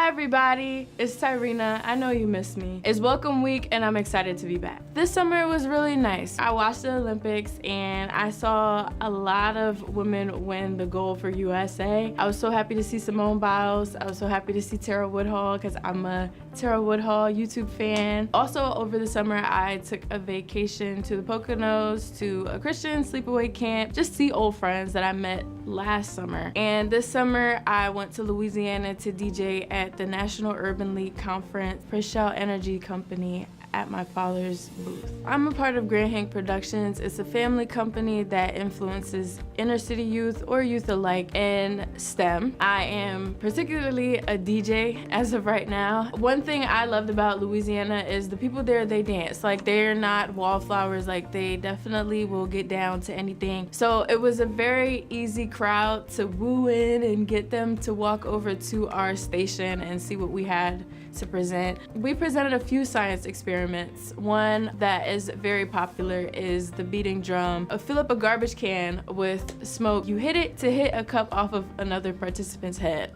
everybody, it's Tyrina. I know you missed me. It's welcome week and I'm excited to be back. This summer was really nice. I watched the Olympics and I saw a lot of women win the gold for USA. I was so happy to see Simone Biles. I was so happy to see Tara Woodhall because I'm a Tara Woodhall YouTube fan. Also over the summer, I took a vacation to the Poconos, to a Christian sleepaway camp, just see old friends that I met last summer. And this summer, I went to Louisiana to DJ at the National Urban League Conference, Prishell Energy Company, at my father's booth. I'm a part of Grand Hank Productions. It's a family company that influences inner city youth or youth alike in STEM. I am particularly a DJ as of right now. One thing I loved about Louisiana is the people there, they dance. Like, they're not wallflowers, like they definitely will get down to anything. So it was a very easy crowd to woo in and get them to walk over to our station and see what we had to present. We presented a few science experiments. One that is very popular is the beating drum. Fill up a garbage can with smoke. You hit it to hit a cup off of another participant's head.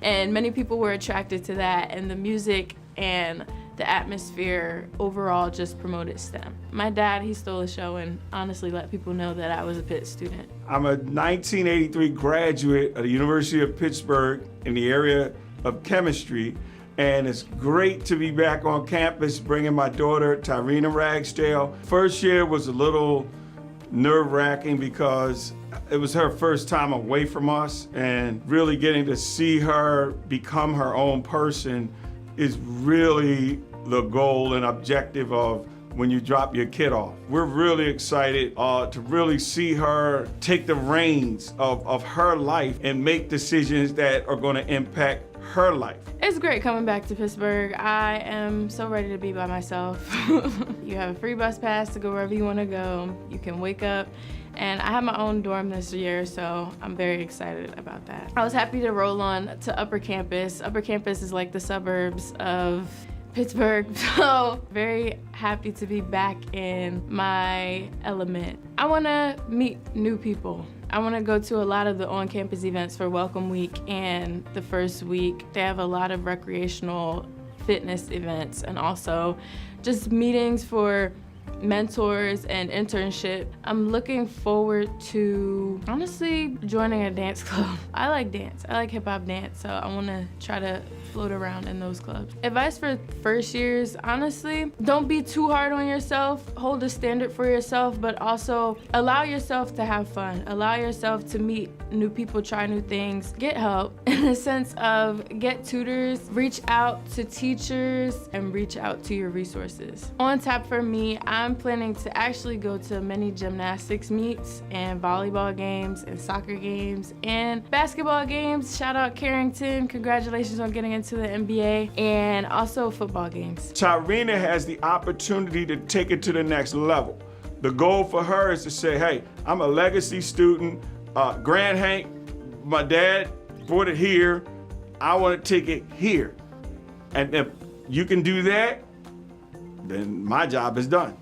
And many people were attracted to that, and the music and the atmosphere overall just promoted STEM. My dad, he stole the show and honestly let people know that I was a Pitt student. I'm a 1983 graduate of the University of Pittsburgh in the area of chemistry. And it's great to be back on campus bringing my daughter, Tyrina Ragsdale. First year was a little nerve-wracking because it was her first time away from us, and really getting to see her become her own person is really the goal and objective of when you drop your kid off. We're really excited to really see her take the reins of her life and make decisions that are gonna impact her life. It's great coming back to Pittsburgh. I am so ready to be by myself. You have a free bus pass to go wherever you want to go. You can wake up, and I have my own dorm this year, so I'm very excited about that. I was happy to roll on to Upper Campus. Upper Campus is like the suburbs of Pittsburgh, so very happy to be back in my element. I want to meet new people. I want to go to a lot of the on-campus events for Welcome Week, and the first week they have a lot of recreational fitness events and also just meetings for mentors and internship. I'm looking forward to, honestly, joining a dance club. I like dance. I like hip-hop dance, so I want to try to float around in those clubs. Advice for first years, honestly, don't be too hard on yourself. Hold a standard for yourself, but also allow yourself to have fun. Allow yourself to meet new people, try new things. Get help in the sense of get tutors, reach out to teachers, and reach out to your resources. On tap for me, I'm planning to actually go to many gymnastics meets and volleyball games and soccer games and basketball games. Shout out Carrington, congratulations on getting into the NBA, and also football games. Tyrina has the opportunity to take it to the next level. The goal for her is to say, hey, I'm a legacy student, Grand Hank, my dad brought it here, I want to take it here. And if you can do that, then my job is done.